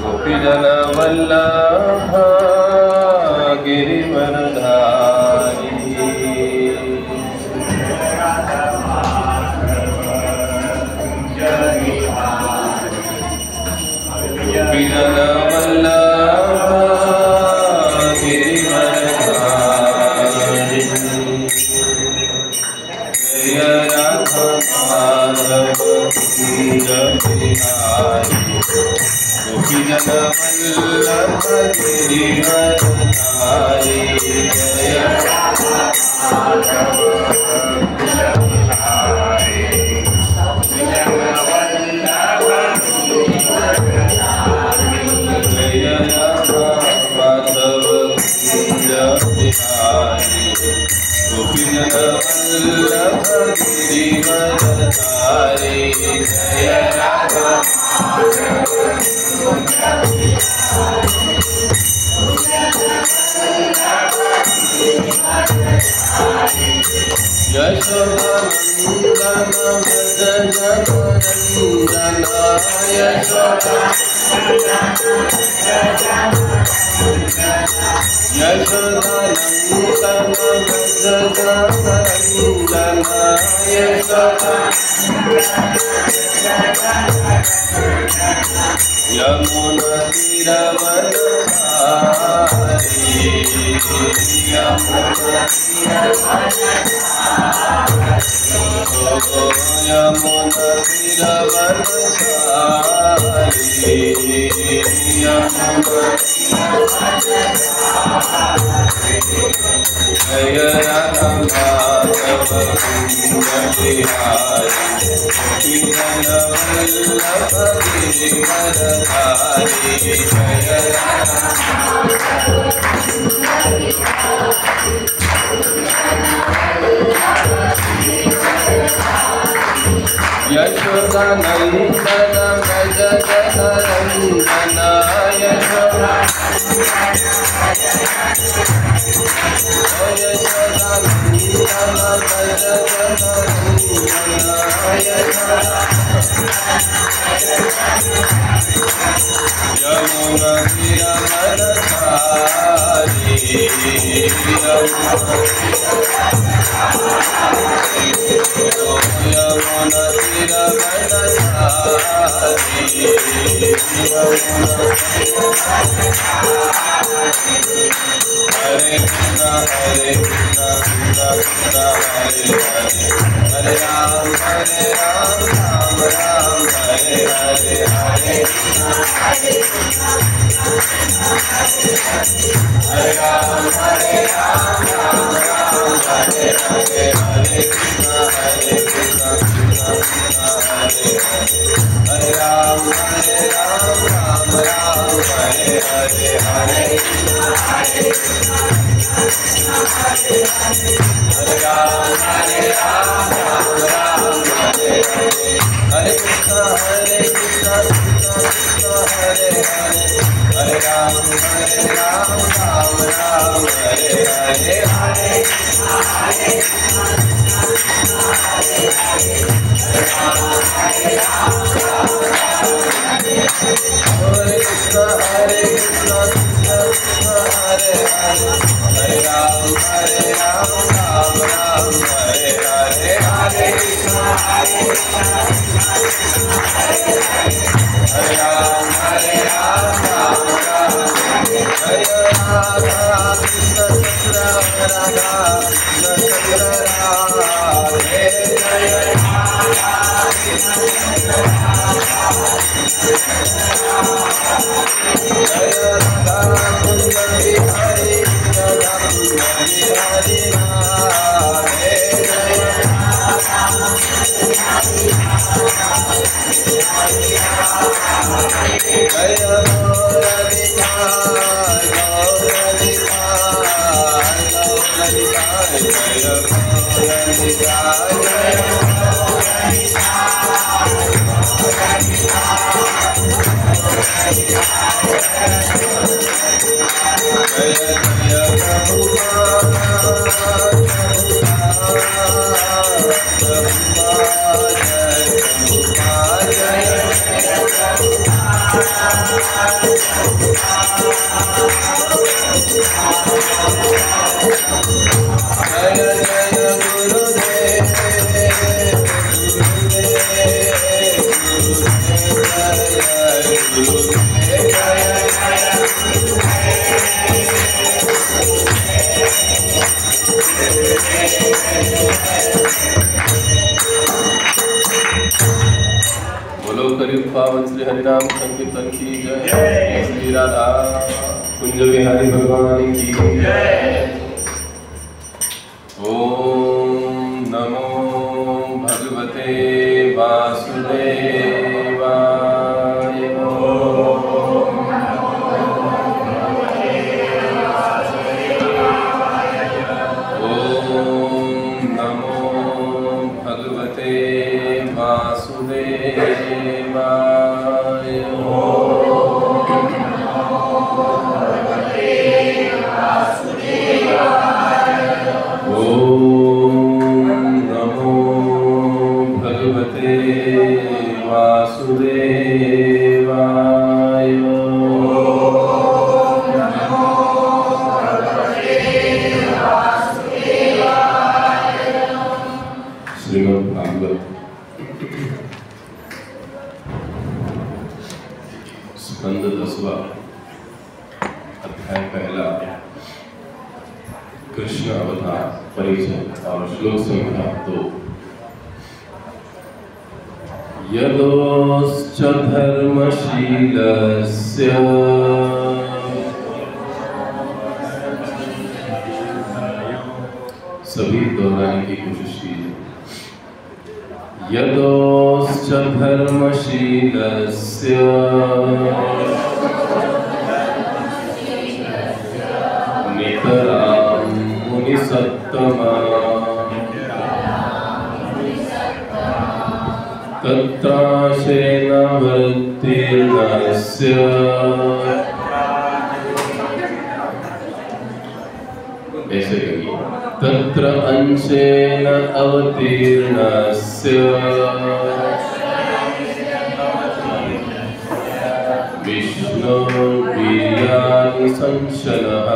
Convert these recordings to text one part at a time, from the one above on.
गोपीजन वल्लभ गिरिवरधारी गोपीजन वल्लभ गिरिवरधारी जय राधा माधव कुंज बिहारी गोपीजन वल्लभ गिरिवरधारी जय राधा माधव कुंज बिहारी गोपीजन वल्लभ जय राधा माधव कुंज बिहारी गोपीजन वल्लभ गिरिवरधारी जय राधा यशोदानंदन भज जगनंदन यशोदानंदन भज जगनंदन यमुना तीरवरधारी यमुना तीरवरधारी जय राधा माधव कुंज बिहारी गोपीजन वल्लभ गिरिवरधारी जय राधा यशोदानंदन भज जगनंदन यशोदानंदन भज जगनंदन यमुना तीरवरधारी यमुना तीरवरधारी हरे कृष्णा कृष्णा कृष्णा हरे हरे हरे राम राम राम हरे हरे हरे हरे राम राम राम हरे हरे हरे कृष्णा कृष्णा कृष्णा हरे हरे हरे राम राम राम हरे हरे हरे हरे राम राम राम हरे हरे हरे कृष्णा कृष्णा कृष्णा हरे हरे हरे राम राम राम हरे हरे हरे हरे कृष्णा कृष्णा कृष्णा हरे हरे हरे राम राम राम हरे हरे हरे कृष्णा हरे राम राम राम हरे राधा कृष्ण चंद्र राधा कृष्ण चंद्र राधे जय राधा कृष्ण चंद्र जय राधा कुंज बिहारी राधा कुंज बिहारी राधे जय राधा जय बोलो करीब पावन श्री हरिनाम संकीर्तन की जय। श्री राधा कुंज बिहारी भगवान की जय। ओम नमो भगवते वासुदेवाय। स्कंद 10वां अध्याय पहला कृष्ण अवतार परिचय और श्लोक संख्या 2। यदोश्च धर्मशीलस्य सभी दोहराने की कोशिश कीजिए। यदोश्च धर्मशीलस्य नितरां मुनिसत्तमा तत्राशेन वृत्तिर्नस्य ऐसे कहिए। तत्र अंशेन अवतीर्णस्य विष्णुर्वीर्याणि संशयः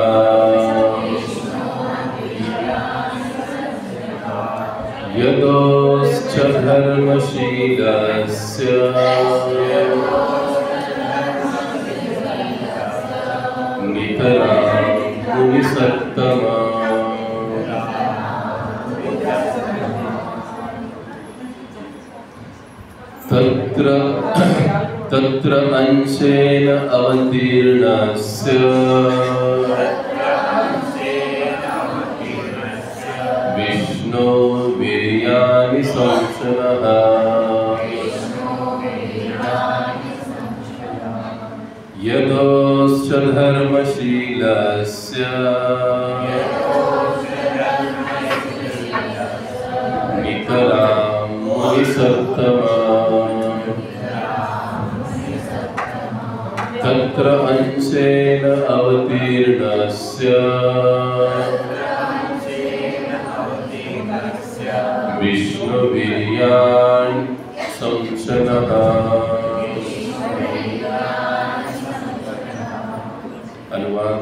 यदोश्च धर्मशीलस्य नितरां मुनिसत्तमा तत्र अंशेन अवतीर्णस्य विष्णुर्वीर्याणि संशयः यदोश्च धर्मशीलस्य नितरां मुनिसत्तमा तत्र अंशेन अवतीर्णस्य विष्णुवीर्याणि संशयः। अनुवाद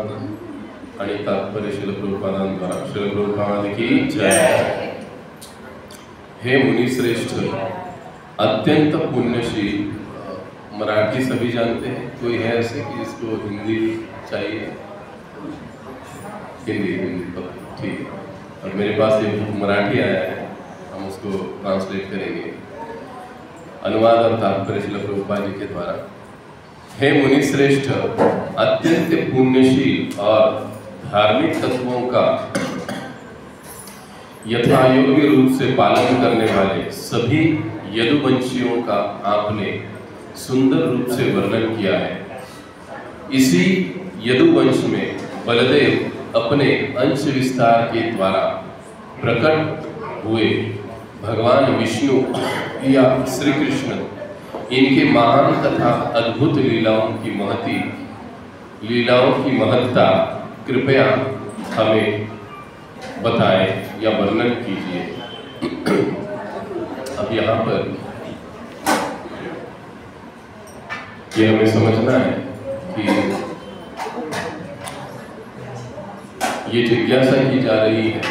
आणि तात्पर्य श्रील प्रभुपादांद्वारा। श्रील प्रभुपाद की जय। हे मुनिश्रेष्ठ, अत्यंत पुण्यशील। मराठी सभी जानते हैं? कोई है ऐसे कि इसको हिंदी चाहिए? हिंदी ठीक है। और मेरे पास ये मराठी आया है, हम उसको ट्रांसलेट करेंगे। अनुवाद और तात्पर्य श्रील प्रभुपाद जी के द्वारा। हे मुनिश्रेष्ठ, अत्यंत पुण्यशील और धार्मिक तत्वों का यथायोग्य रूप से पालन करने वाले सभी यदुवंशियों का आपने सुंदर रूप से वर्णन किया है। इसी यदुवंश में बलदेव अपने अंश विस्तार के द्वारा प्रकट हुए भगवान विष्णु या श्री कृष्ण, इनके महान तथा अद्भुत लीलाओं की महत्ता कृपया हमें बताएं या वर्णन कीजिए। अब यहाँ पर ये हमें समझना है कि ये जिज्ञासा की जा रही है,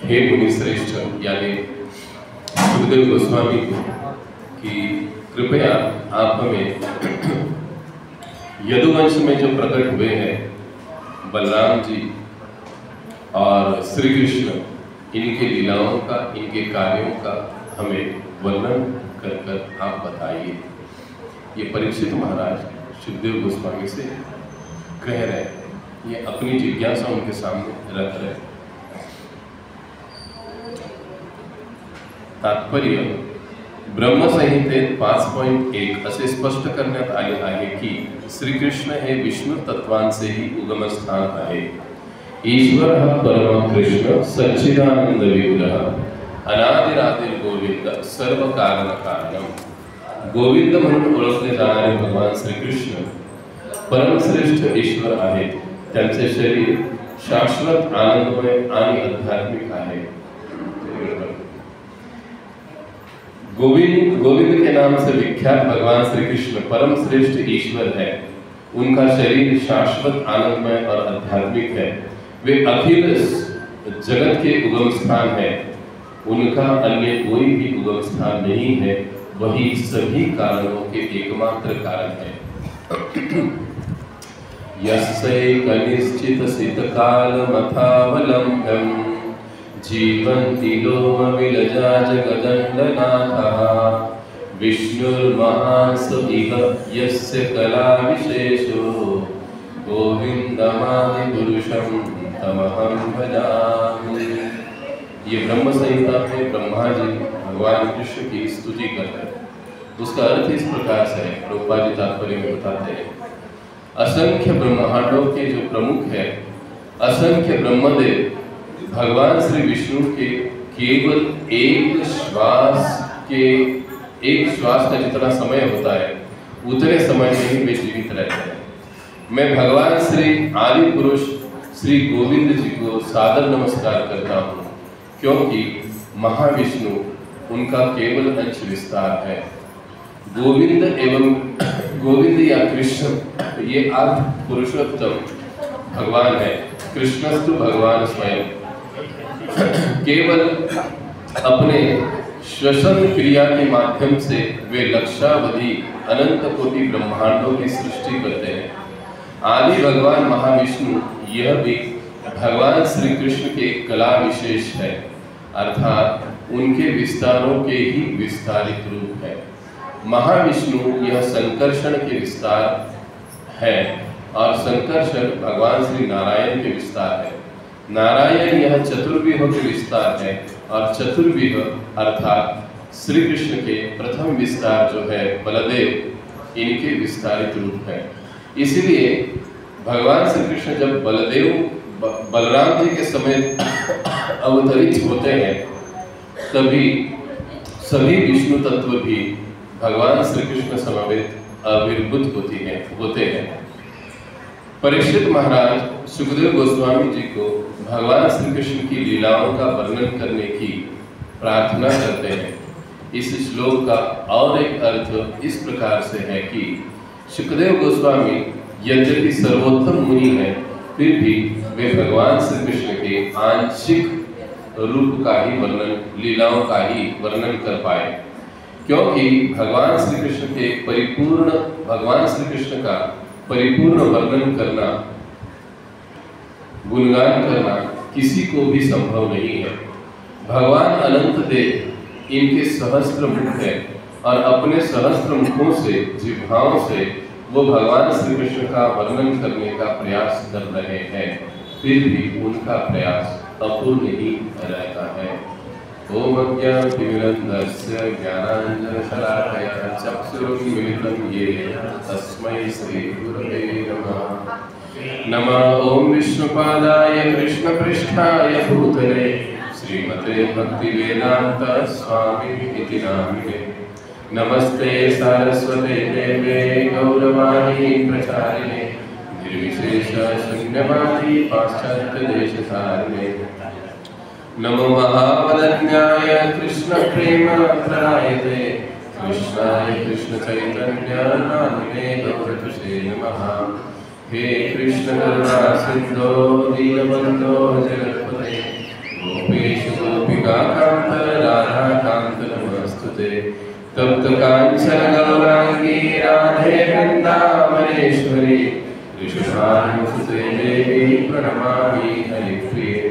हे मुनि श्रेष्ठ यानी सुखदेव गोस्वामी को, कि कृपया आप हमें यदुवंश में जो प्रकट हुए हैं बलराम जी और श्री कृष्ण, इनके लीलाओं का, इनके कार्यों का हमें वर्णन कर कर आप बताइए। ये परीक्षित महाराज सुखदेव गोस्वामी से कह रहे हैं, ये अपनी जिज्ञासा उनके सामने रख रहे हैं। तात्पर्य ब्रह्मसंहितेत 5.1 असे स्पष्ट करण्यात आले आहे की श्रीकृष्ण हे विष्णू तत्वांचेही उगमस्थान आहे। ईश्वर हा परम कृष्ण सच्चिदानंद विग्रह अनादिरादिर गोविंद सर्व कारण कारणम। गोविंद म्हणून ओळखले जाणारे भगवान श्रीकृष्ण परमश्रेष्ठ ईश्वर आहेत। त्यांचे शरीर शाश्वत आनंदमय आणि आध्यात्मिक आहे। गोविंद के नाम से विख्यात भगवान श्री कृष्ण परम श्रेष्ठ ईश्वर है। उनका शरीर शाश्वत आनंदमय और आध्यात्मिक है। वे अखिल जगत के उगम स्थान है। उनका अन्य कोई भी उगम स्थान नहीं है, वही सभी कारणों के एकमात्र कारण है। यस्यैकनिश्चित सितकालमथावलम्ब्यं जीवन्ति लोमविलजा जगदण्डनाथः। विष्णुर्महान् स इह यस्य कलाविशेषो गोविन्दमादिपुरुषं तमहं भजामि। ये ब्रह्म संहिता में ब्रह्मा जी भगवान कृष्ण की स्तुति करते हैं। उसका अर्थ इस प्रकार से है, प्रभुपाद जी तात्पर्य में बताते हैं, असंख्य ब्रह्मांडों के जो प्रमुख है, असंख्य ब्रह्मदेव भगवान श्री विष्णु के केवल एक श्वास का जितना समय होता है उतने समय में ही वे जीवित रहते हैं। मैं भगवान श्री आदि पुरुष श्री गोविंद जी को सादर नमस्कार करता हूँ, क्योंकि महाविष्णु उनका केवल अंश विस्तार है। गोविंद या कृष्ण ये आदि पुरुषोत्तम भगवान है। कृष्णस्तु भगवान स्वयं केवल अपने श्वसन क्रिया के माध्यम से वे लक्षावधि अनंत कोटि ब्रह्मांडों की सृष्टि करते हैं। आदि भगवान महाविष्णु यह भी भगवान श्री कृष्ण के कला विशेष है, अर्थात उनके विस्तारों के ही विस्तारित रूप है। महाविष्णु यह संकर्षण के विस्तार है और संकर्षण भगवान श्री नारायण के विस्तार है। नारायण यह चतुर्व्यूह के विस्तार है और चतुर्व्यूह अर्थात श्री कृष्ण के प्रथम विस्तार जो है बलदेव, इनके विस्तारित रूप है। इसलिए भगवान श्री कृष्ण जब बलराम जी के समय अवतरित होते हैं, तभी सभी विष्णु तत्व भी भगवान श्री कृष्ण समवेत आविर्भूत होते हैं। परीक्षित महाराज सुखदेव गोस्वामी जी को भगवान श्री कृष्ण की लीलाओं का वर्णन करने की प्रार्थना करते हैं। इस श्लोक का और एक अर्थ इस प्रकार से है कि सुखदेव गोस्वामी यद्यपि सर्वोत्तम मुनि है, फिर भी वे भगवान श्री कृष्ण के आंशिक रूप का ही वर्णन, लीलाओं का ही वर्णन कर पाए, क्योंकि भगवान श्री कृष्ण का परिपूर्ण वर्णन करना, गुणगान करना किसी को भी संभव नहीं है। भगवान अनंत देव, इनके सहस्त्र मुख है और अपने सहस्त्र मुखों से, जिह्वाओं से वो भगवान श्री कृष्ण का वर्णन करने का प्रयास कर रहे हैं, फिर भी उनका प्रयास अपूर्ण ही रहता है। ओम अज्ञानतिमिरन्धस्य ज्ञानाञ्जनशलाकया चक्षुरुन्मिलितं येन तस्मै श्रीगुरवे नमः। नमः ओम विष्णुपादाय कृष्णपृष्ठाय भूतले श्रीमते भक्तिवेदांत स्वामी इति नामिने। नमस्ते सारस्वते देवे गौरवाणी प्रचारिणे निर्विशेष शून्यवादी पाश्चात्य देशधारिणे। नमो महावदन्याय कृष्ण प्रेम प्रदायते कृष्णाय कृष्ण चैतन्य नामिने गौरतुषे नमः। हे कृष्ण करुणा सिंधो दीनबंधो जगत्पते गोपेश गोपिका कांत राधा कांत नमस्तुते। तप्त कांचन गौरांगी राधे वृंदावनेश्वरी ऋषभानुसुते देवी प्रणमामि हरिप्रिये।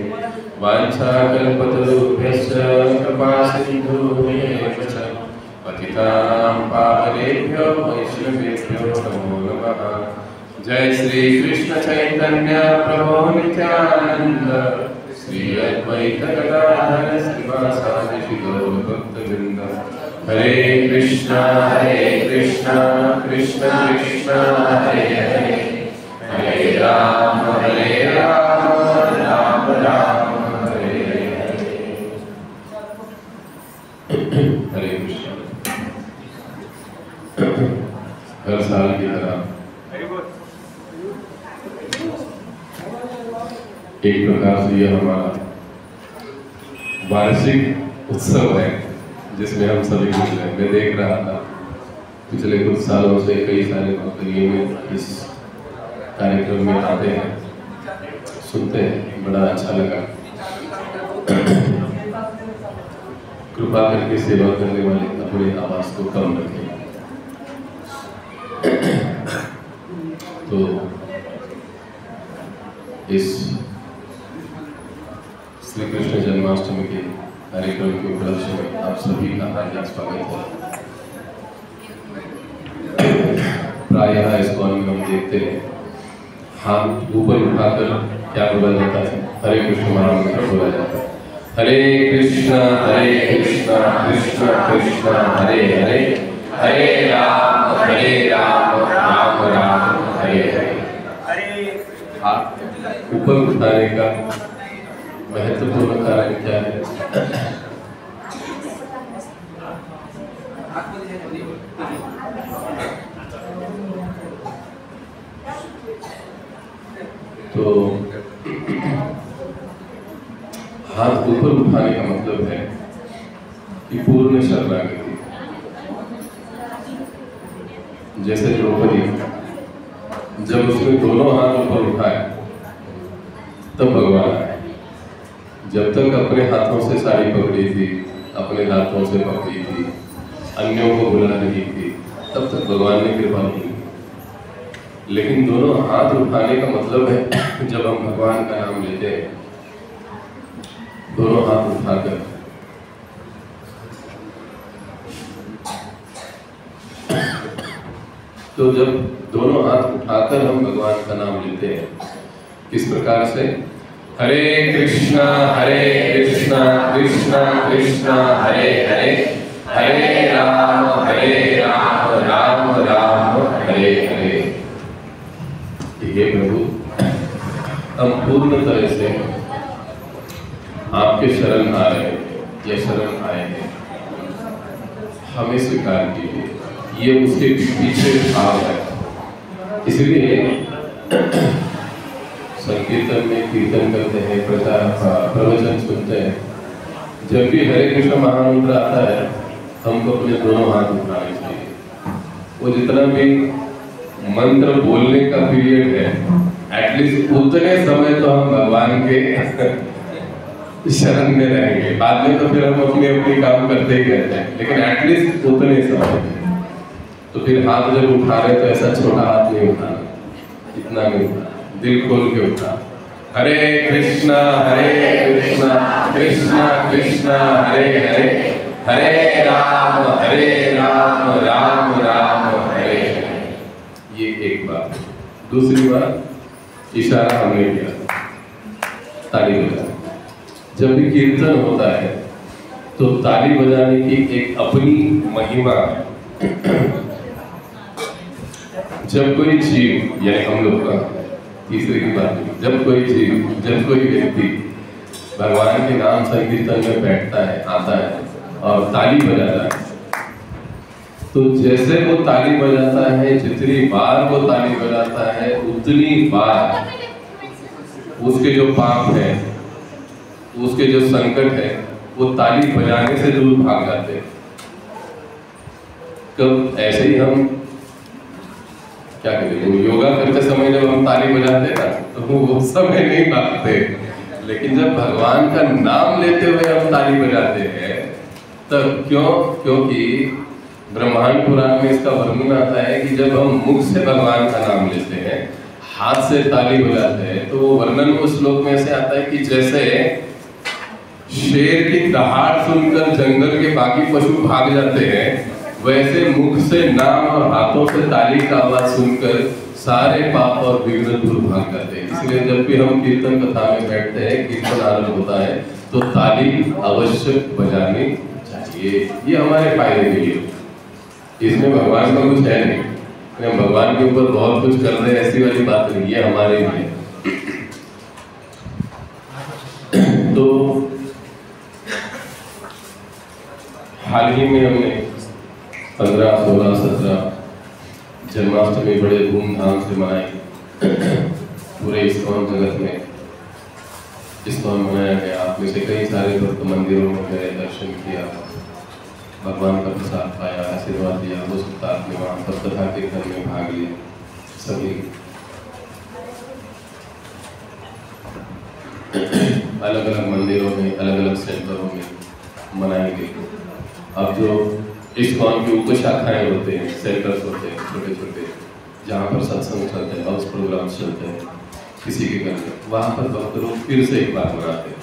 वाञ्छाकल्पतरुभ्यश्च कृपा सिन्धुभ्यश्च पतितानां पावनेभ्यो वैष्णवेभ्यो नमो नमः। जय श्री कृष्ण चैतन्य प्रभु नित्यानंद श्री अद्वैत गदाधर श्रीवासादि गौर भक्तवृंद। हरे कृष्णा कृष्ण कृष्ण हरे हरे हरे राम राम राम हरे हरे। हरे कृष्ण। हर साल की तरह एक प्रकार से यह हमारा वार्षिक उत्सव है जिसमें हम सभी जुड़ रहे हैं। मैं देख रहा था पिछले कुछ सालों से कई सारे भक्त में इस कार्यक्रम में आते हैं, सुनते हैं, बड़ा अच्छा लगा। कृपा करके सेवा करने वाले अपनी आवाज को कम रखें। तो इस श्री कृष्ण जन्माष्टमी के कार्यक्रम के उपलक्ष्य में आप सभी का हार्दिक स्वागत है। प्रायः इस्कॉन में हम देखते हैं हाथ ऊपर उठाकर क्या बोला जाता है, हरे कृष्ण महामंत्र बोला जाता है। हरे कृष्ण कृष्ण कृष्ण हरे हरे हरे राम राम राम हरे हरे। हाथ ऊपर उठाने का महत्वपूर्ण कारण क्या है? तो हाथ ऊपर उठाने का मतलब है कि पूर्ण शरणागति। जैसे द्रौपदी जब उसने दोनों हाथ ऊपर उठाए तब भगवान आए। जब तक अपने हाथों से साड़ी पकड़ी थी, अपने हाथों से पकड़ी थी, अन्यों को बुला रही थी, तब तक भगवान ने कृपा नहीं की। लेकिन दोनों हाथ उठाने का मतलब है जब हम भगवान का नाम लेते हैं, दोनों हाथ उठाकर तो जब दोनों हाथ उठाकर हम भगवान का नाम लेते हैं, किस प्रकार से? हरे कृष्णा कृष्ण कृष्ण हरे हरे हरे राम राम राम हरे हरे। हे प्रभु, हम पूर्ण तरह से आपके शरण आ रहे हैं या शरण आए हैं, हमें स्वीकार कीजिए। ये उसके पीछे भाव है। इसलिए संकीर्तन में कीर्तन करते हैं, प्रवचन सुनते हैं, जब भी हरे कृष्ण महामंत्र आता है हमको अपने दोनों हाथ उठाने चाहिए। वो जितना भी मंत्र बोलने का पीरियड है, एटलीस्ट उतने समय तो हम भगवान के शरण में रहेंगे। बाद में तो फिर हम अपने अपने काम करते ही रहते हैं, लेकिन एटलीस्ट उतने समय। तो फिर हाथ जब उठा रहे तो ऐसा छोटा हाथ नहीं उठाना, इतना नहीं उठाना, दिल खोल के उठा। हरे कृष्णा कृष्ण कृष्ण हरे हरे हरे राम राम राम हरे हरे। ये एक बात। दूसरी बात, इशारा हमने किया, ताली बजाना। जब भी कीर्तन होता है तो ताली बजाने की एक अपनी महिमा है। जब कोई जीव, यानी हम लोग का तीसरे की बात, जब कोई जीव, जब कोई व्यक्ति भगवान के नाम संकीर्तन में बैठता है, आता है और ताली बजाता है, तो जैसे वो ताली बजाता है, जितनी बार वो ताली बजाता है, उतनी बार उसके जो पाप है, उसके जो संकट है, वो ताली बजाने से दूर भाग जाते हैं। कब ऐसे ही हम क्या कहते हैं, योगा करते समय जब हम ताली बजाते हैं ना, तो वो समय नहीं भागते, लेकिन जब भगवान का नाम लेते हुए हम ताली बजाते हैं तब क्यों? क्योंकि ब्रह्मांड पुराण में इसका वर्णन आता है कि जब हम मुख से भगवान का नाम लेते हैं, हाथ से ताली बजाते हैं, तो वो वर्णन उस श्लोक में से आता है कि जैसे शेर की दहाड़ सुनकर जंगल के बाकी पशु भाग जाते हैं, वैसे मुख से नाम और हाथों से ताली का आवाज सुनकर सारे पाप और विघ्न दूर भाग जाते हैं। इसलिए जब भी हम कीर्तन कथा में बैठते हैं, कीर्तन आरंभ होता है, तो ताली अवश्य बजानी चाहिए। ये हमारे फायदे के लिए, इसमें भगवान का कुछ है नहीं, हम भगवान के ऊपर बहुत कुछ कर रहे हैं ऐसी वाली बात नहीं, ये हमारे लिए। तो हाल ही में हमने 15, 16, 17 जन्माष्टमी बड़े धूमधाम से मनाई। पूरे इस्कॉन जगत में इस्कॉन मनाया गया। आप में से कई सारे भक्त मंदिरों में गए, दर्शन किया, भगवान का प्रसाद पाया, आशीर्वाद दिया। हो सकता आपने वहाँ पर कथा कीर्तन में भाग लिया। सभी अलग अलग मंदिरों में, अलग अलग सेंटरों में मनाई गई। अब जो इस्कॉन की उप शाखाएं होते हैं, सेंटर्स होते हैं छोटे छोटे, जहाँ पर सत्संग चलते हैं, हाउस प्रोग्राम चलते हैं किसी के घर में, वहाँ पर भक्त लोग फिर से एक बार मनाते हैं।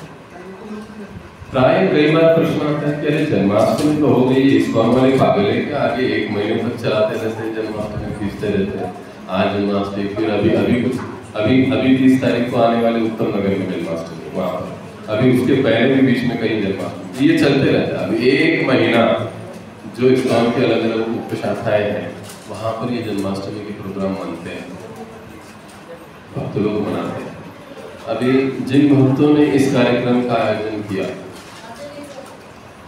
प्राय कई बार प्रश्न आता है कि अरे जन्माष्टमी तो हो गई, इस्कॉन वाले पागल है क्या, आगे 1 महीने तक चलाते रहते हैं, जन्माष्टमी खींचते रहते हैं। आज जन्माष्टमी, फिर अभी 30 तारीख को आने वाले उत्तम नगर में जन्माष्टमी, वहाँ पर अभी उसके पहले भी बीच में कई जन्माष्टमी, ये चलते रहता है। अभी 1 महीना जो इस्कॉन के अलग अलग उप शाखाएं हैं, वहाँ पर ये जन्माष्टमी के प्रोग्राम बनते हैं, भक्त लोग मनाते हैं। अभी जिन भक्तों ने इस कार्यक्रम का आयोजन किया,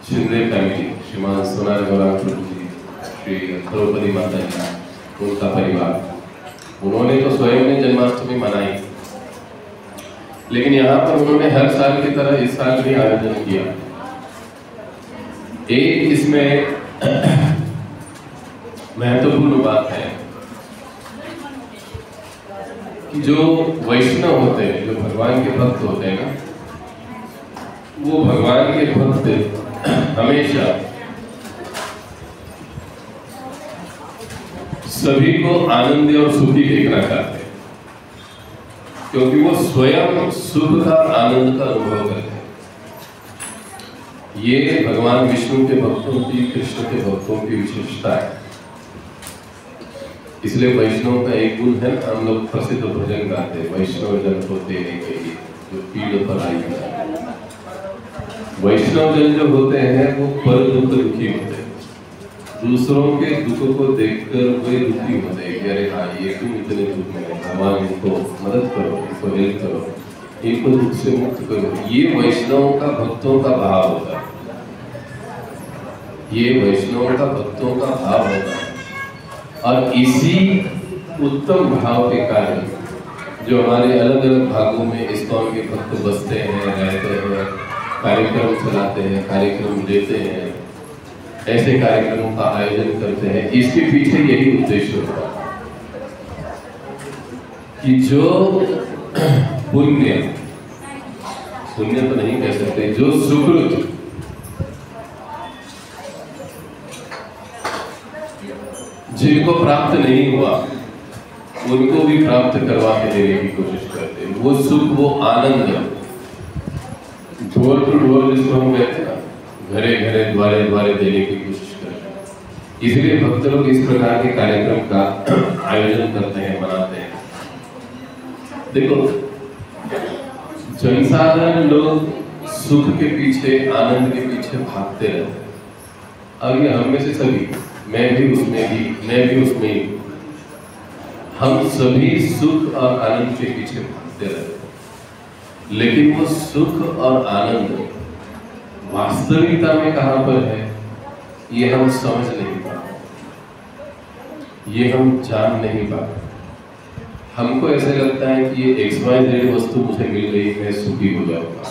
शिंदे फैमिली, श्रीमान सोनार गौरांग प्रभु जी, श्री द्रौपदी माता जी, उनका परिवार, उन्होंने तो स्वयं ने जन्माष्टमी मनाई, लेकिन यहाँ पर उन्होंने हर साल की तरह इस साल भी आयोजन किया। एक इसमें महत्वपूर्ण बात है कि जो वैष्णव होते हैं, जो भगवान के भक्त होते हैं ना, वो भगवान के भक्त हमेशा सभी को आनंदी और सुखी देखना चाहते हैं, क्योंकि वो स्वयं सुख का, आनंद का अनुभव करते हैं। ये भगवान विष्णु के भक्तों की, कृष्ण के भक्तों की विशेषता है। इसलिए वैष्णव का एक गुण है, हम लोग प्रसिद्ध भजन गाते हैं, वैष्णव जन को देने के लिए जो पीड़ पर आई है। वैष्णव जन जो होते हैं वो पर दुख दुखी होते हैं, दूसरों के दुख को देखकर वे दुखी होते हैं कि अरे हाँ, ये क्यों इतने दुख में है, भगवान इनको मदद करो, इनको हेल्प करो, इनको दुख से मुक्त करो। ये वैष्णव का, भक्तों का भाव होता है, ये वैष्णव का, भक्तों का भाव होता है। और इसी उत्तम भाव के कारण जो हमारे अलग अलग भागों में इस्कॉन के भक्त बसते हैं, रहते हैं, कार्यक्रम चलाते हैं, कार्यक्रम देते हैं, ऐसे कार्यक्रमों का आयोजन करते हैं, इसके पीछे यही उद्देश्य होता है कि जो पुण्य तो नहीं कह सकते, जो सुकृत, जिनको प्राप्त नहीं हुआ उनको भी प्राप्त करवा के देने की कोशिश करते हैं। वो सुख, वो आनंद, डोर टू डोर जिसको हम कहते हैं, घरे घरे, द्वारे द्वारे देने की कोशिश करते हैं। इसलिए भक्त लोग इस प्रकार के कार्यक्रम का आयोजन करते हैं, मनाते हैं। देखो, जनसाधारण लोग सुख के पीछे, आनंद के पीछे भागते रहते हैं। अब ये हम में से सभी, मैं भी उसमें ही, हम सभी सुख और आनंद के पीछे भागते रहते हैं, लेकिन वो सुख और आनंद वास्तविकता में कहाँ पर है, ये हम समझ नहीं पाते, ये हम जान नहीं पाते। हमको ऐसे लगता है कि ये XYZ वस्तु मुझे मिल गई, मैं सुखी हो जाऊंगा,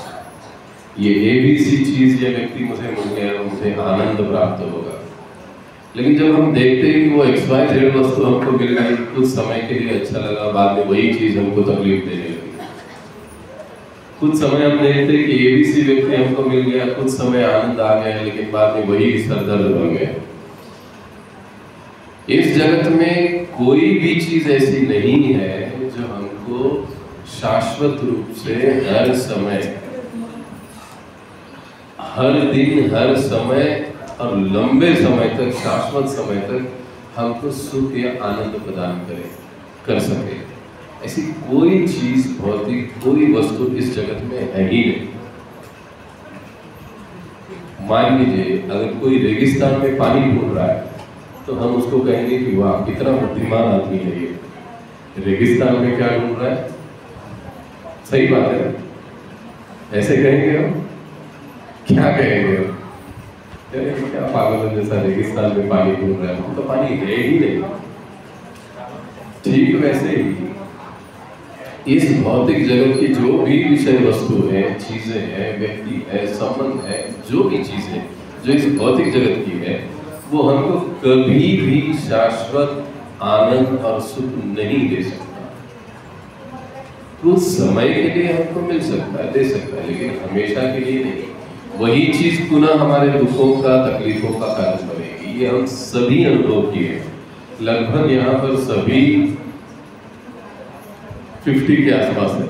ये ABC चीज या व्यक्ति मुझे मिल गया, मुझे आनंद प्राप्त होगा। लेकिन जब हम देखते हैं कि वो XYZ वस्तु हमको मिल गई, कुछ समय के लिए अच्छा लगा, बाद में वही चीज हमको तकलीफ देने लगी। कुछ समय हम देखते हैं कि ABC व्यक्ति हमको मिल गया, कुछ समय आनंद आ गया, लेकिन बाद में वही सरदर्द बन गया। इस जगत में कोई भी चीज ऐसी नहीं है जो हमको शाश्वत रूप से हर समय, हर दिन, हर समय और लंबे समय तक, शाश्वत समय तक हमको सुख या आनंद प्रदान कर सके। ऐसी कोई चीज, भौतिक कोई वस्तु इस जगत में है ही नहीं। मान लीजिए अगर कोई रेगिस्तान में पानी ढूंढ रहा है तो हम उसको कहेंगे कि वाह कितना बुद्धिमान आदमी है ये, रेगिस्तान में क्या ढूंढ रहा है। सही बात है, ऐसे कहेंगे हम? क्या कहेंगे हम? क्या पागल जैसा रेगिस्तान में पानी ढूंढ रहा है, हम तो पानी है ही नहीं। ठीक वैसे ही इस भौतिक जगत की जो भी विषय वस्तु है, चीजें हैं, व्यक्ति है, संबंध है, जो भी चीजें जो इस भौतिक जगत की है, वो हमको कभी भी शाश्वत आनंद और सुख नहीं दे सकता। कुछ समय के लिए हमको मिल सकता है, दे सकता है, लेकिन हमेशा के लिए नहीं। वही चीज पुनः हमारे दुखों का, तकलीफों का कारण बनेगी। ये हम सभी अनुभव किए, लगभग यहाँ पर सभी 50 के आसपास है,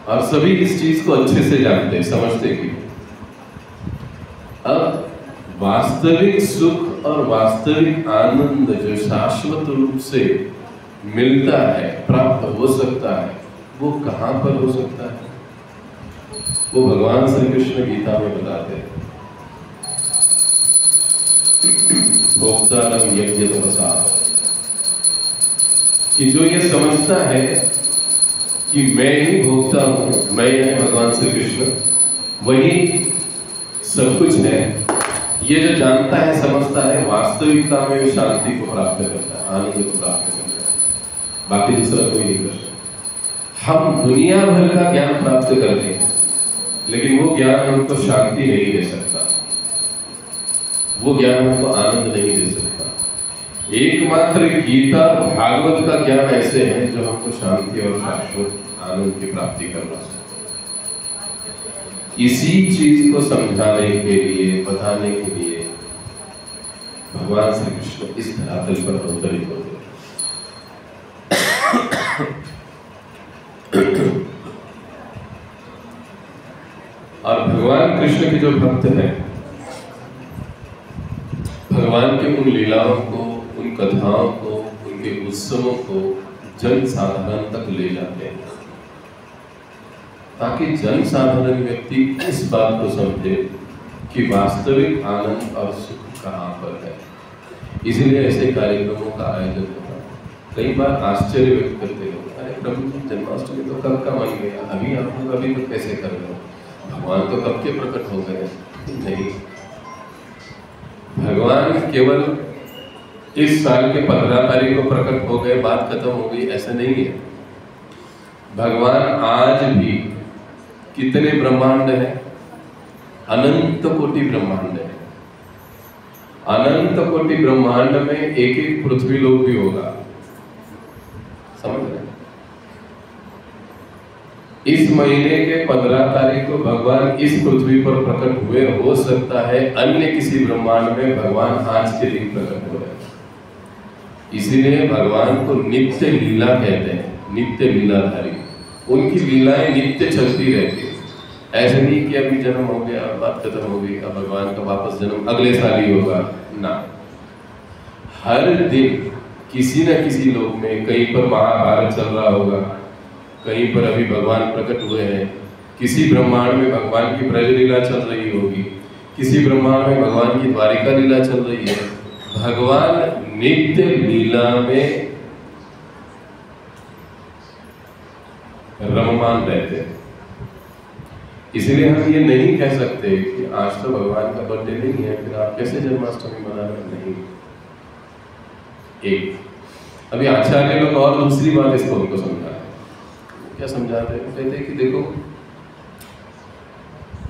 और सभी इस चीज को अच्छे से जानते हैं, समझते कि अब वास्तविक सुख और वास्तविक आनंद जो शाश्वत रूप से मिलता है, प्राप्त हो सकता है, वो कहां पर हो सकता है? वो भगवान श्री कृष्ण गीता में बताते हैं, भोक्तारम यज्ञ तपसा, कि जो ये समझता है कि मैं ही भोक्ता हूं, मैं है भगवान श्री कृष्ण, वही सब कुछ है, ये जो जानता है, समझता है, वास्तविकता में शांति को प्राप्त करता है, आनंद को प्राप्त करता है। बाकी दूसरा कोई नहीं कर सकता। हम दुनिया भर का ज्ञान प्राप्त कर लें, लेकिन वो ज्ञान हमको शांति नहीं दे सकता, वो ज्ञान हमको आनंद नहीं दे सकता। एकमात्र गीता, भागवत का ज्ञान ऐसे है जो हमको शांति और शाश्वत आनंद की प्राप्ति करवा सकता है। इसी चीज को समझाने के लिए, बताने के लिए भगवान श्री कृष्ण इस धरातल पर अवतरित होते हैं। और भगवान कृष्ण के जो भक्त हैं, भगवान के उन लीलाओं को, उन कथाओं को, उनके उत्सवों को जन साधारण तक ले जाते हैं, ताकि जन साधारण व्यक्ति इस बात को समझे कि वास्तविक आनंद और सुख कहाँ पर है। इसलिए ऐसे कार्यक्रमों का आयोजन होता है। कई बार आश्चर्य व्यक्त करते लोग, अरे प्रभु जी जन्माष्टमी तो कब का मन गया, अभी आप लोग अभी तो कैसे कर रहे हो, भगवान तो कब के प्रकट हो गए? नहीं, भगवान केवल इस साल के 15 तारीख को प्रकट हो गए, बात खत्म हो गई, ऐसा नहीं है। भगवान आज भी, कितने ब्रह्मांड है? अनंत कोटि ब्रह्मांड है। अनंत कोटि ब्रह्मांड में एक एक पृथ्वी लोक भी होगा, समझ रहे? इस महीने के 15 तारीख को भगवान इस पृथ्वी पर प्रकट हुए, हो सकता है अन्य किसी ब्रह्मांड में भगवान आज के दिन प्रकट हो रहे हैं। इसीलिए भगवान को नित्य लीला कहते हैं, नित्य लीलाधारी। उनकी लीलाएं नित्य चलती रहती है। ऐसे नहीं कि अभी जन्म हो गया, बात खत्म हो गई, अब भगवान का वापस जन्म अगले साल ही होगा ना। हर दिन किसी न किसी लोक में, कहीं पर महाभारत चल रहा होगा, कहीं पर अभी भगवान प्रकट हुए हैं, किसी ब्रह्मांड में भगवान की ब्रज लीला चल रही होगी, किसी ब्रह्मांड में भगवान की द्वारिका लीला चल रही है। भगवान नित्य लीला में रममान रहते हैं। इसलिए हम ये नहीं कह सकते कि आज तो भगवान का बर्थडे नहीं है, फिर आप कैसे जन्माष्टमी मना रहे? नहीं। एक अभी आचार्य लोग और दूसरी बात इसको उनको समझा है। क्या समझाते हैं? कहते हैं कि देखो,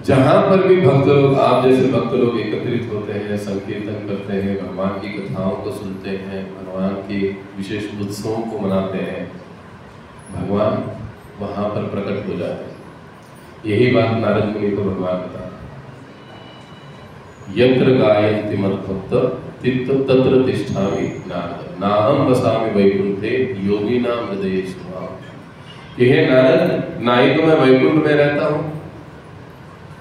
जहां पर भी भक्त लोग, आप जैसे भक्त लोग एकत्रित होते हैं, संकीर्तन करते हैं, भगवान की कथाओं को सुनते हैं, भगवान के विशेष उत्सवों को मनाते हैं, भगवान वहां पर प्रकट हो जाते हैं। यही बात नारद मुनि को भगवान बता, यत्र गायन्ति मद्भक्त तित्त तत्र तिष्ठामि नारद नाहं वसामि वैकुंठे योगिनां हृदयेषु। कि हे नारद, ना ही तो मैं वैकुंठ में रहता हूँ,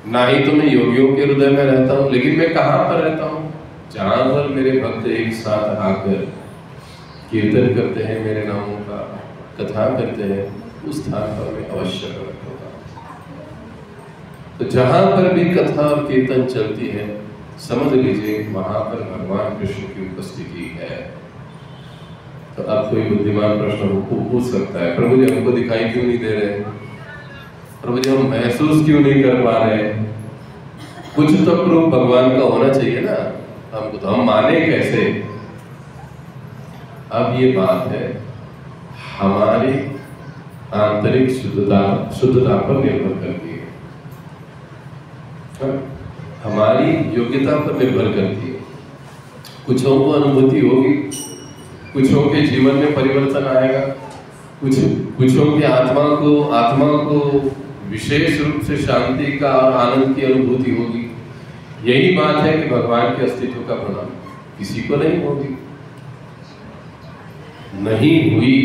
ना ही तो मैं योगियों के हृदय में रहता हूँ, लेकिन मैं कहाँ पर रहता हूँ? जहाँ पर मेरे भक्त एक साथ आकर कीर्तन करते हैं, मेरे नामों का कथा करते हैं, उस स्थान पर मैं अवश्य प्रकट होता हूँ। तो जहाँ पर भी कथा और कीर्तन चलती है, समझ लीजिए वहां पर भगवान कृष्ण की उपस्थिति है। तो अब कोई बुद्धिमान प्रश्न पूछ सकता है, प्रभु जी हमको दिखाई क्यों नहीं दे रहे? प्रभु जी हम महसूस क्यों नहीं कर पा रहे? कुछ तो प्रूफ भगवान का होना चाहिए ना हमको, तो हम माने कैसे? अब ये बात है हमारी आंतरिक शुद्धता पर निर्भर करती है, हमारी योग्यता पर निर्भर करती है। कुछों को अनुभूति होगी, कुछों के जीवन में परिवर्तन आएगा, कुछों की आत्मा को विशेष रूप से शांति का और आनंद की अनुभूति होगी। यही बात है कि भगवान के अस्तित्व का प्रमाण किसी को नहीं होगी। नहीं हुई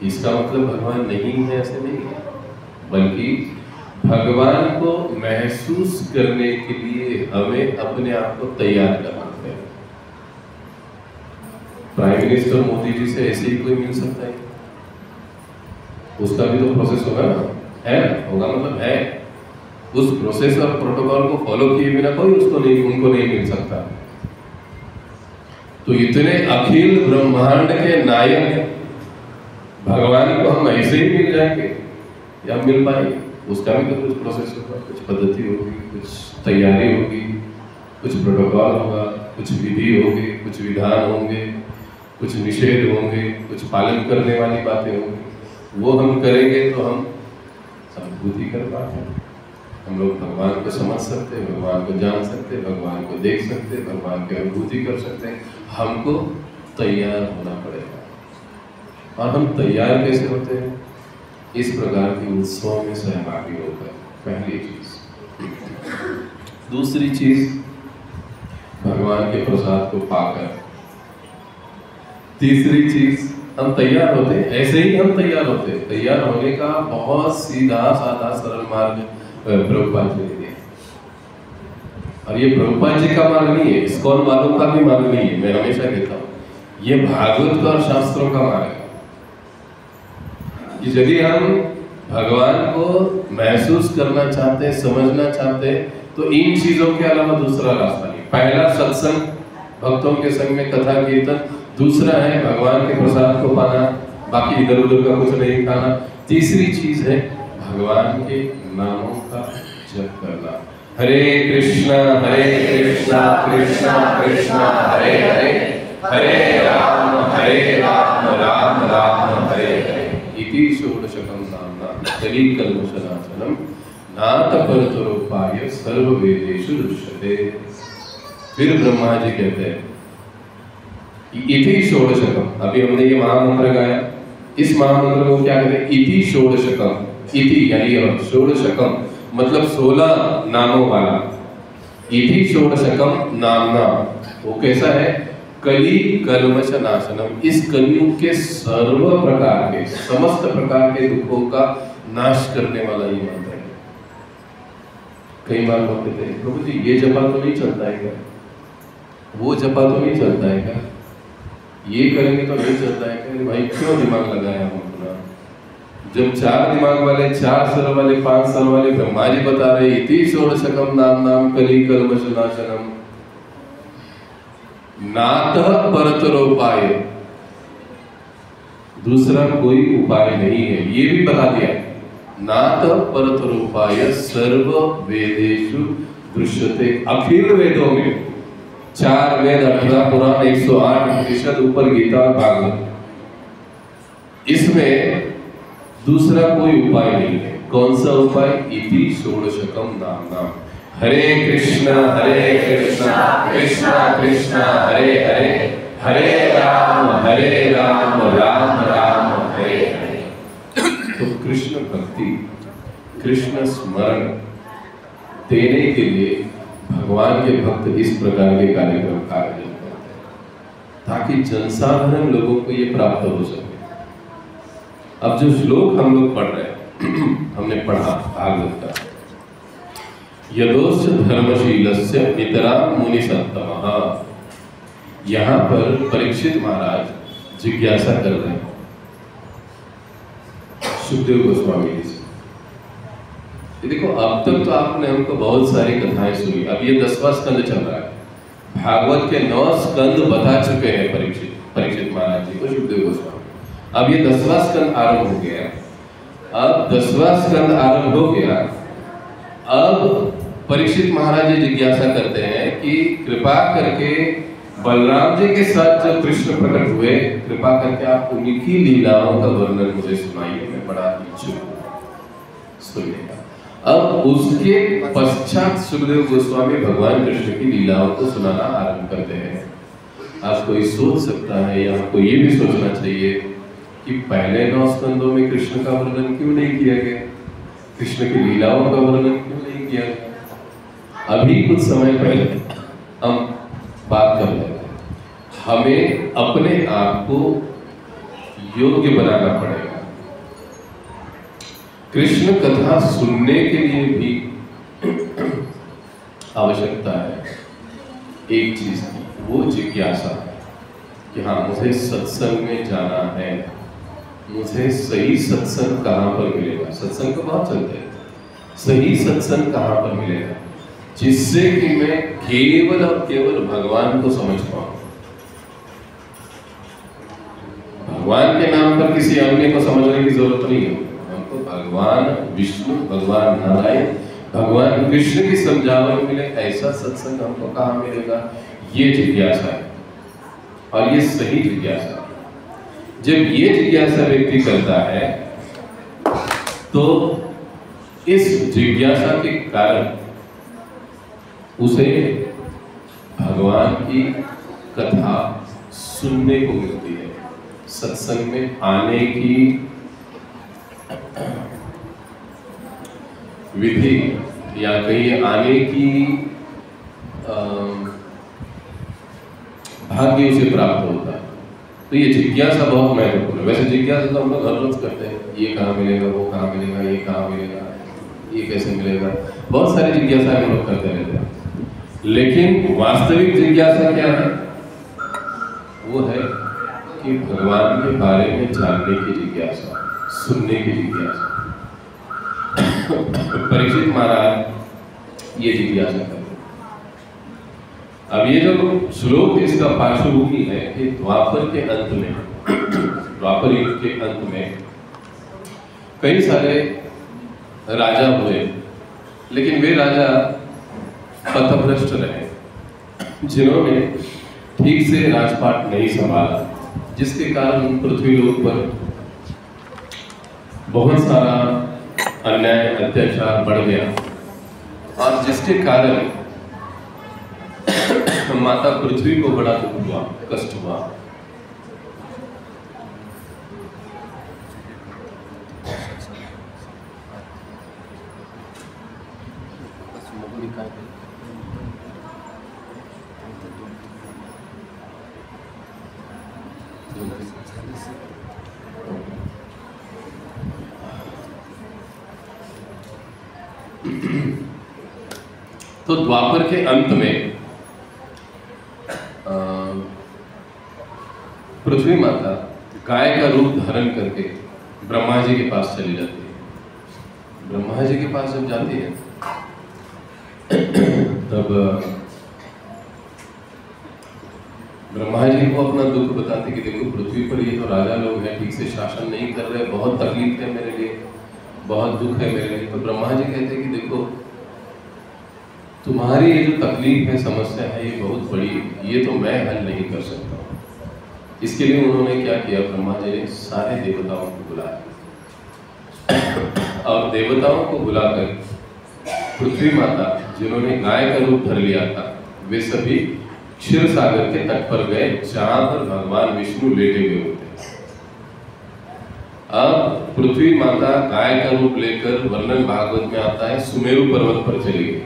इसका मतलब भगवान नहीं है ऐसे नहीं है, बल्कि भगवान को महसूस करने के लिए हमें अपने आप को तैयार करना है। प्राइम मिनिस्टर मोदी जी से ऐसे ही कोई मिल सकता है? उसका भी तो प्रोसेस होगा ना, है होगा मतलब है। उस प्रोसेस और प्रोटोकॉल को फॉलो किए बिना कोई उनको नहीं मिल सकता। तो इतने अखिल ब्रह्मांड के नायक भगवान को हम ऐसे ही मिल जाएंगे या मिल पाएंगे? उसका भी तो कुछ प्रोसेस होगा, कुछ पद्धति होगी, कुछ तैयारी होगी, कुछ प्रोटोकॉल होगा, कुछ विधि होगी, कुछ विधान होंगे, कुछ निषेध होंगे, कुछ पालन करने वाली बातें होंगी। वो हम करेंगे तो हम अनुभूति कर पाते हैं, हम लोग भगवान को समझ सकते हैं, भगवान को जान सकते हैं, भगवान को देख सकते हैं, भगवान की अनुभूति कर सकते हैं। हमको तैयार होना पड़ेगा। और हम तैयार कैसे होते हैं? इस प्रकार के उत्सवों में सहभागी होकर, पहली चीज। दूसरी चीज, भगवान के प्रसाद को पाकर। तीसरी चीज, हम तैयार होते हैं, ऐसे ही हम तैयार होते हैं। तैयार होने का बहुत सीधा साधा सरल मार्ग प्रभुपाद जी ने दिया। और ये प्रभुपाद जी का मार्ग नहीं है, इस्कॉन वालों का भी मार्ग नहीं है। मैं हमेशा कहता हूँ ये भागवत और शास्त्रों का मार्ग है कि यदि हम भगवान को महसूस करना चाहते हैं, समझना चाहते हैं, तो इन चीजों के अलावा दूसरा रास्ता नहीं। पहला सत्संग, भक्तों के संग में कथा कीर्तन। दूसरा है भगवान के प्रसाद को पाना, बाकी इधर उधर का कुछ नहीं खाना। तीसरी चीज है भगवान के नामों का जप करना। हरे कृष्णा कृष्णा कृष्णा हरे हरे, हरे राम राम राम हरे हरे। इति षोडशकं नाम्ना कलिकल्मषनाशनं नातपरतरोपाय सर्ववेदेषु दृश्यते। फिर ब्रह्मा जी कहते हैं इति षोडशकम। अभी हमने ये महामंत्र गाया, इस महामंत्र को क्या कहते हैं? इति षोडशकम। इति यानी षोडशकम मतलब 16 नामों वाला। इति षोडशकम नामना, वो कैसा है? कली कल्मष नाशनम। इस कलियुग के सर्व प्रकार के, समस्त प्रकार के दुखों का नाश करने वाला ये मंत्र है। कई बार लोग कहते हैं प्रभु जी ये जपा तो नहीं चलता है क्या, वो जपा तो नहीं चलता है क्या, ये करेंगे तो नहीं चलता है क्या? भाई क्यों दिमाग लगाया हम अपना? जब 4 दिमाग वाले, 4 सर वाले, 5 सर वाले ब्रह्मा जी बता रहे इति षोडशकम नाम कली कल्मष नाशनम नातः परतरोपाय, दूसरा कोई उपाय नहीं है, ये भी बता दिया। नातः परतरोपाय सर्व वेदेषु दृश्यते। अखिल वेदों में 4 वेद, 18 पुराण, 108 उपनिषद, ऊपर गीता और भागवत, इसमें दूसरा कोई उपाय नहीं है। कौन सा उपाय? इति षोडशकम नाम। हरे कृष्णा कृष्णा कृष्णा हरे हरे, हरे राम राम राम हरे हरे। तो कृष्ण भक्ति, कृष्ण स्मरण देने के लिए भगवान के भक्त इस प्रकार के कार्यक्रम का आयोजन करते हैं ताकि जनसाधारण लोगों को ये प्राप्त हो सके। अब जो श्लोक हम लोग पढ़ रहे हैं हमने पढ़ा भागवत का, यदोश्च धर्मशीलस्य नितराम मुनि सत्तमः। यहाँ पर परीक्षित महाराज जिज्ञासा कर रहे हैं सुखदेव गोस्वामी जी से। देखो अब तक तो आपने हमको बहुत सारी कथाएं सुनी, अब ये 10वां स्कंद चल रहा है। भागवत के 9 स्कंद बता चुके हैं परीक्षित महाराज जी को सुखदेव गोस्वामी। अब ये 10वां स्कंद आरंभ हो गया। अब 10वां स्कंद आरंभ हो गया। अब परीक्षित महाराज जी जिज्ञासा करते हैं कि कृपा करके बलराम जी के साथ जब कृष्ण प्रकट हुए, कृपा करके आप उनकी लीलाओं का वर्णन मुझे सुनाइए, मैं बड़ा इच्छुक हूं सुनने का। अब उसके पश्चात सुखदेव गोस्वामी भगवान कृष्ण की लीलाओं को सुनाना आरंभ करते हैं। आज कोई सोच सकता है या आपको ये भी सोचना चाहिए कि पहले 9 स्कंदों में कृष्ण का वर्णन क्यों नहीं किया गया, कृष्ण की लीलाओं का वर्णन क्यों नहीं किया गया। अभी कुछ समय पहले हम बात कर रहे थे, हमें अपने आप को योग्य बनाना पड़ेगा। कृष्ण कथा सुनने के लिए भी आवश्यकता है एक चीज की, वो जिज्ञासा कि हाँ मुझे सत्संग में जाना है, मुझे सही सत्संग कहाँ पर मिलेगा। सत्संग तो बहुत चलते हैं, सही सत्संग कहाँ पर मिलेगा जिससे कि मैं केवल और केवल भगवान को समझ पाऊं। भगवान के नाम पर किसी अन्य को समझने की जरूरत नहीं है। हमको भगवान विष्णु, भगवान नारायण, भगवान कृष्ण की समझावट मिले, ऐसा सत्संग हमको कहाँ मिलेगा, ये जिज्ञासा है। और ये सही जिज्ञासा, जब ये जिज्ञासा व्यक्ति करता है तो इस जिज्ञासा के कारण उसे भगवान की कथा सुनने को मिलती है, सत्संग में आने की विधि या कहीं आने की भाग्य उसे प्राप्त होता है। तो ये जिज्ञासा बहुत महत्वपूर्ण है। वैसे जिज्ञासा तो हम लोग हर रोज करते हैं, ये कहाँ मिलेगा, वो कहाँ मिलेगा, ये कहाँ मिलेगा, ये कैसे मिलेगा, बहुत सारी जिज्ञासा हम लोग करते रहते हैं। लेकिन वास्तविक जिज्ञासा क्या है, वो है कि भगवान के बारे में जानने की जिज्ञासा, सुनने की जिज्ञासा। परीक्षित महाराज ये जिज्ञासा कर। अब ये जो श्लोक इसका पार्श्वभूमि है कि द्वापर के अंत में, द्वापर युग के अंत में कई सारे राजा हुए, लेकिन वे राजा पथभ्रष्ट रहे, जिन्होंने ठीक से राजपाट नहीं संभाला, जिसके कारण पृथ्वी लोक पर बहुत सारा अन्याय अत्याचार बढ़ गया और जिसके कारण माता पृथ्वी को बड़ा दुख हुआ, कष्ट हुआ। तो द्वापर के अंत में पृथ्वी माता गाय का रूप धारण करके ब्रह्मा जी के पास चली जाती है। ब्रह्मा जी के पास जब जाती है तब ब्रह्मा जी को अपना दुख बताते कि देखो पृथ्वी पर ये तो राजा लोग हैं, ठीक से शासन नहीं कर रहे, बहुत तकलीफ है मेरे लिए, बहुत दुख है मेरे लिए। तो ब्रह्मा जी कहते हैं कि देखो तुम्हारी ये जो तकलीफ है, समस्या है, ये बहुत बड़ी है, ये तो मैं हल नहीं कर सकता। इसके लिए उन्होंने क्या किया, ब्रह्मा जी ने सारे देवताओं को बुलाया और देवताओं को बुलाकर पृथ्वी माता जिन्होंने गाय का रूप धर लिया था, वे सभी क्षीर सागर के तट पर गए जहां पर भगवान विष्णु लेटे हुए होते। अब पृथ्वी माता गाय का रूप लेकर, वर्णन भागवत में आता है, सुमेरु पर्वत पर चली गई।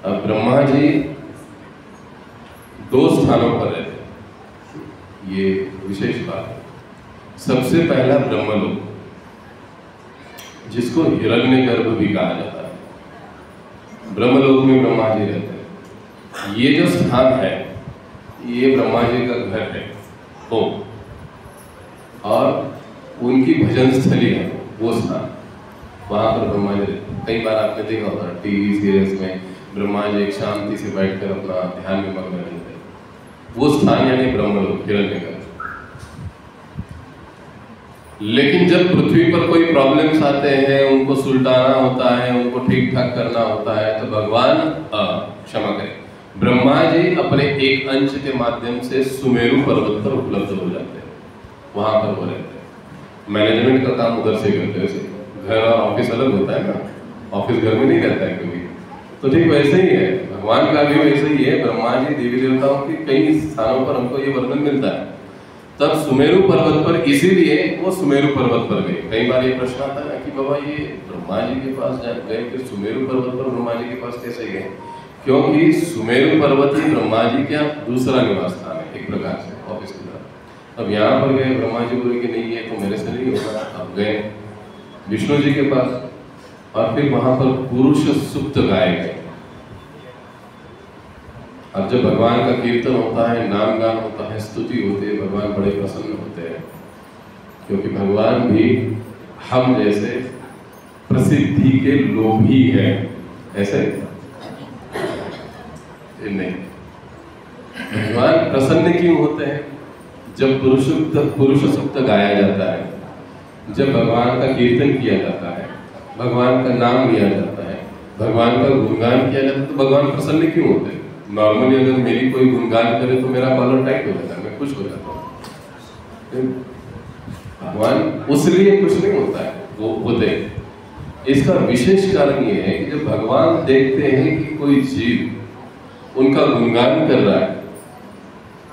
अब ब्रह्मा जी 2 स्थानों पर रहते, ये विशेष बात है। सबसे पहला ब्रह्मलोक, जिसको हिरण्यगर्भ भी कहा जाता है, ब्रह्मलोक में ब्रह्मा जी रहते हैं। ये जो स्थान है, ये ब्रह्मा जी का घर है ओम, और उनकी भजन स्थली है वो स्थान, वहां पर ब्रह्मा जी रहते हैं। कई बार आपने देखा होगा टीवी सीरियल्स में, ब्रह्मा जी एक शांति से बैठकर अपना ध्यान में मग्न रहते हैं। वो स्थान यानी ब्रह्मलोक, हिरण्यगर्भ। लेकिन जब पृथ्वी पर कोई प्रॉब्लम्स आते हैं, उनको सुलटाना होता है, उनको ठीक ठाक करना होता है, तो भगवान क्षमा करें, ब्रह्मा जी अपने एक अंश के माध्यम से सुमेरु पर्वत पर उपलब्ध हो जाते हैं, वहां पर वो रहते हैं। मैनेजमेंट का काम उधर से करते हैं। घर और ऑफिस अलग होता है ना, ऑफिस घर में नहीं रहता है कभी। तो ठीक वैसे ही है, भगवान का भी वैसे ही है। ब्रह्मा जी देवी देवताओं के कई स्थानों पर हमको ये वर्णन मिलता है। तब सुमेरु पर्वत पर, इसीलिए वो सुमेरु पर्वत पर गए। कई बार ये प्रश्न आता है कि बाबा ये ब्रह्मा जी के पास गए, फिर सुमेरु पर्वत पर ब्रह्मा जी के पास कैसे गए? क्योंकि सुमेरु पर्वत ही ब्रह्मा जी का दूसरा निवास स्थान है, एक प्रकार से ऑफिस की तरह। अब यहाँ पर गए, ब्रह्मा जी बोले कि नहीं ये तो मेरे से नहीं होगा। अब गए विष्णु जी के पास, और फिर वहां पर पुरुष सुक्त गाए गए। अब जब भगवान का कीर्तन होता है, नाम गान होता है, स्तुति होती है, भगवान बड़े प्रसन्न होते हैं, क्योंकि भगवान भी हम जैसे प्रसिद्धि के लोभी है, ऐसे नहीं। भगवान प्रसन्न क्यों होते हैं? जब पुरुष सुक्त गाया जाता है, जब भगवान का कीर्तन किया जाता है, भगवान का नाम लिया जाता है, भगवान का गुणगान किया जाता है, तो भगवान प्रसन्न क्यों होते हैं? नॉर्मली अगर मेरी कोई गुणगान करे तो मेरा कॉलर टाइट हो जाता है, मैं खुश हो जाता हूँ। भगवान उसलिए खुश नहीं होता है, वो होते हैं। इसका विशेष कारण ये है कि जब भगवान देखते हैं कि कोई जीव उनका गुणगान कर रहा है,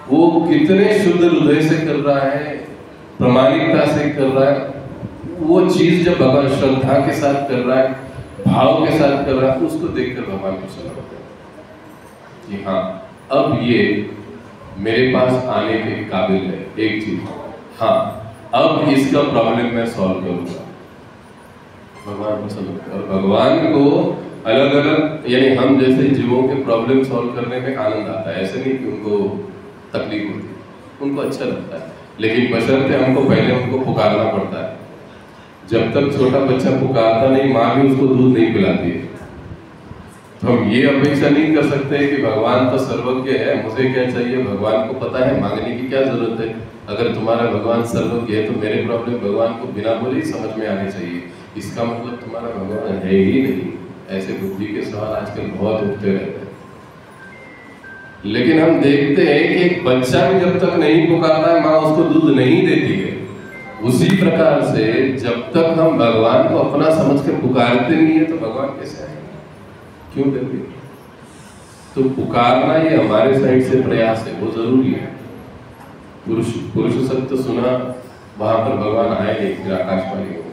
वो कितने शुद्ध हृदय से कर रहा है, प्रामाणिकता से कर रहा है, वो चीज जब भगवान श्रद्धा के साथ कर रहा है, भाव के साथ कर रहा है, उसको देखकर भगवान प्रसन्न होते हैं कि हाँ, अब ये मेरे पास आने के काबिल है। एक चीज, हाँ, अब इसका प्रॉब्लम मैं सॉल्व करूंगा। भगवान प्रसन्न होते हैं। और भगवान को अलग अलग, यानी हम जैसे जीवों के प्रॉब्लम सॉल्व करने में आनंद आता है, ऐसे नहीं कि उनको तकलीफ होती है, उनको अच्छा लगता है। लेकिन बशर्ते हमको पहले उनको पुकारना पड़ता है। जब तक छोटा बच्चा पुकारता नहीं, माँ भी उसको दूध नहीं पिलाती है। तो हम ये अपेक्षा नहीं कर सकते कि भगवान तो सर्वज्ञ है, मुझे क्या चाहिए, भगवान को पता है, मांगने की क्या जरूरत है। अगर तुम्हारा भगवान सर्वज्ञ है तो मेरे प्रॉब्लम भगवान को बिना बोले ही समझ में आने चाहिए। इसका मतलब तुम्हारा भगवान है ही नहीं। ऐसे बुद्धि के सवाल आजकल बहुत उठते रहते हैं। लेकिन हम देखते हैं कि एक बच्चा भी जब तक नहीं पुकारता है, माँ उसको दूध नहीं देती है। उसी प्रकार से जब तक हम भगवान को अपना समझ के पुकारते नहीं है, तो भगवान कैसे आएंगे? क्यों देते? तो पुकारना ये हमारे साइड से प्रयास है, वो जरूरी है। पुरुष सत्य सुना, वहां पर भगवान आएंगे, फिर आकाशवाणी होगी।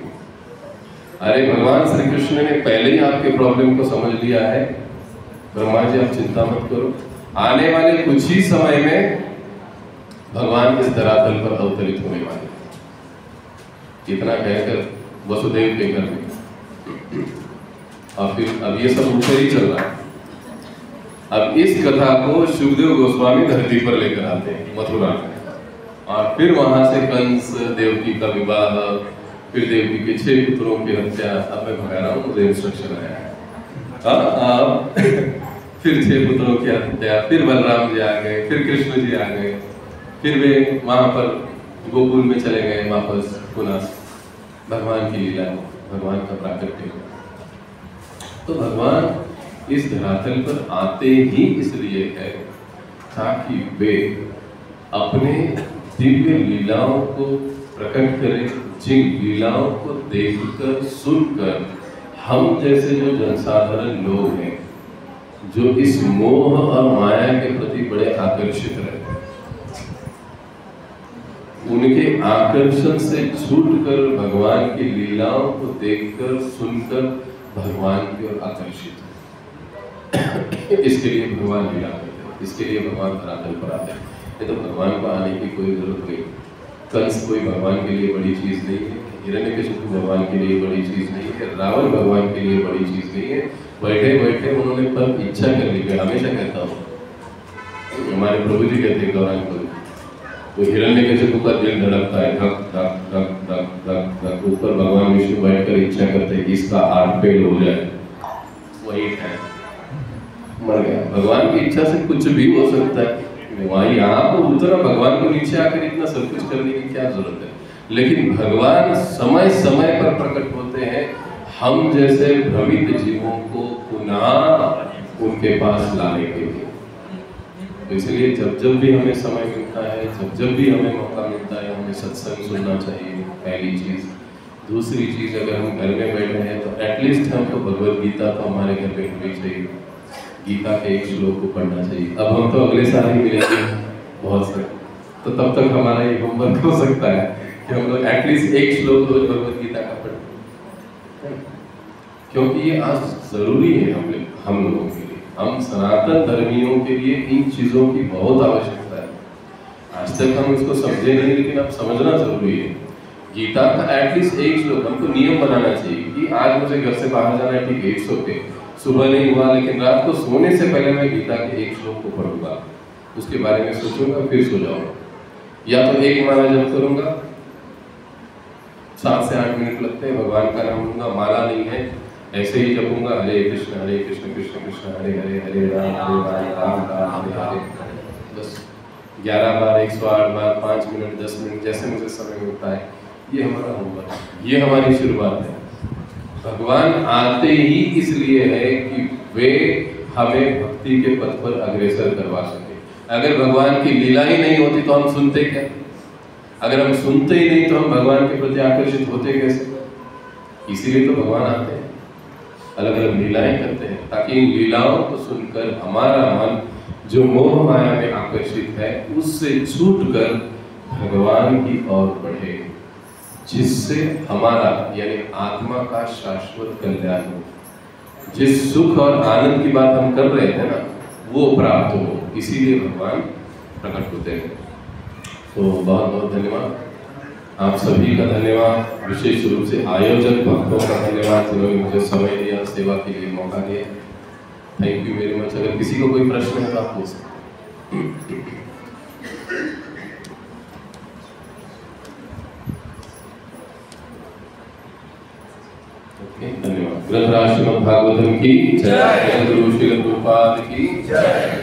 अरे भगवान श्री कृष्ण ने पहले ही आपके प्रॉब्लम को समझ लिया है। ब्रह्मा जी आप चिंता मत करो, आने वाले कुछ ही समय में भगवान इस धरातल पर अवतरित होने वाले। इतना कहकर वसुदेव के घर में, और फिर अब ये सब ऊपर ही चल रहा है। अब इस कथा को शुकदेव गोस्वामी धरती पर लेकर आते हैं मथुरा में, और फिर वहां से कंस देवकी का विवाह, फिर देवकी के 6 पुत्रों की हत्या। अब मैं भगा रहा हूँ, मुझे इंस्ट्रक्शन आया है। फिर 6 पुत्रों की हत्या, फिर बलराम जी आ गए, फिर कृष्ण जी आ गए, फिर वे वहां पर गोकुल में चले गए वापस पुनः। भगवान की लीला, भगवान का प्राकट्य। तो भगवान इस धरातल पर आते ही इसलिए है ताकि वे अपने दिव्य लीलाओं को प्रकट करें, जिन लीलाओं को देखकर सुनकर हम जैसे जो जनसाधारण लोग हैं, जो इस मोह और माया के प्रति बड़े आकर्षित रहते हैं, उनके आकर्षण से छूटकर भगवान की लीलाओं को देखकर सुनकर भगवान की ओर आकर्षित है। इसके लिए भगवान लीला करते हैं, इसके लिए भगवान धरातल पर आते हैं। नहीं तो भगवान को आने की कोई जरूरत नहीं। कंस कोई भगवान के लिए बड़ी चीज नहीं है, हिरण्यकशिपु भगवान के लिए बड़ी चीज नहीं है, रावण भगवान के लिए बड़ी चीज नहीं है। बैठे बैठे उन्होंने पर इच्छा कर ली। मैं हमेशा कहता हूँ, हमारे प्रभु जी कहते हैं गौरांग प्रभु, वो हिरण्यकशिपु का दिल धड़कता है, धक धक धक धक धक धक। ऊपर भगवान विष्णु बैठकर इच्छा करते हैं कि इसका 8 पेड़ हो जाए, वही है, मर गया। भगवान की इच्छा से कुछ भी हो सकता है। वहाँ यहाँ पर उतरा, भगवान को नीचे आकर इतना सब कुछ करने की क्या जरूरत है। लेकिन भगवान समय समय पर प्रकट होते हैं, हम जैसे भ्रमित जीवों को पुनः उनके पास लाने के लिए। तो इसलिए जब जब भी हमें समय मिलता है, जब जब भी हमें मौका मिलता है, हमें सत्संग सुनना चाहिए, पहली चीज। दूसरी चीज, अगर हम घर में बैठे हैं तो एटलीस्ट हमको भगवद गीता तो हमारे घर में होनी चाहिए, गीता के एक श्लोक को पढ़ना चाहिए। अब हम तो अगले साल ही मिलेंगे बहुत सारे, तो तब तक हमारा ये होमवर्क हो सकता है कि हम लोग एटलीस्ट एक श्लोक रोज भगवद गीता का पढ़ें, क्योंकि ये आज जरूरी है हम लोगों के लिए। हम सनातन धर्मियों के लिए इन चीजों की बहुत आवश्यकता है। आज तक हम इसको समझे नहीं, लेकिन अब समझना जरूरी है। गीता का एटलीस्ट एक श्लोक हमको नियम बनाना चाहिए कि आज मुझे घर से बाहर जाना है, ठीक है, इट्स ओके, सुबह नहीं हुआ, लेकिन रात को सोने से पहले मैं गीता के एक श्लोक को पढ़ूंगा, उसके बारे में सोचूंगा, फिर सो जाऊंगा। या तो एक माला जप करूंगा, 7 से 8 मिनट लगते हैं, भगवान का नाम लूंगा, माला नहीं है, ऐसे ही जपूंगा, हरे कृष्ण कृष्ण कृष्ण हरे हरे, हरे राम राम राम हरे हरे। बस 11 बार, 108 बार, 5 मिनट, 10 मिनट, जैसे मुझे समय मिलता है। ये हमारा होमवर्क, ये हमारी शुरुआत है। भगवान आते ही इसलिए है कि वे हमें भक्ति के पथ पर अग्रसर करवा सके। अगर भगवान की लीला ही नहीं होती तो हम सुनते क्या? अगर हम सुनते ही नहीं तो हम भगवान के प्रति आकर्षित होते कैसे? इसीलिए तो भगवान आते हैं, अलग अलग लीलाएं करते हैं, ताकि इन लीलाओं को सुनकर हमारा मन जो मोह माया में आकर्षित है उससे छूटकर भगवान की ओर बढ़े, जिससे हमारा यानी आत्मा का शाश्वत कल्याण हो। जिस सुख और आनंद की बात हम कर रहे थे ना, वो प्राप्त हो। इसीलिए भगवान प्रकट होते हैं। तो बहुत बहुत धन्यवाद, आप सभी का धन्यवाद, विशेष रूप से आयोजक भक्तों का धन्यवाद जिन्होंने मुझे समय दिया, सेवा के लिए मौका दिया। Thank you very much. अगर किसी को कोई प्रश्न है तो आप पूछ सकते हैं। धन्यवाद। ग्रंथराज श्रीमद् भागवतम की जय, गुरु श्रील प्रभुपाद की जय।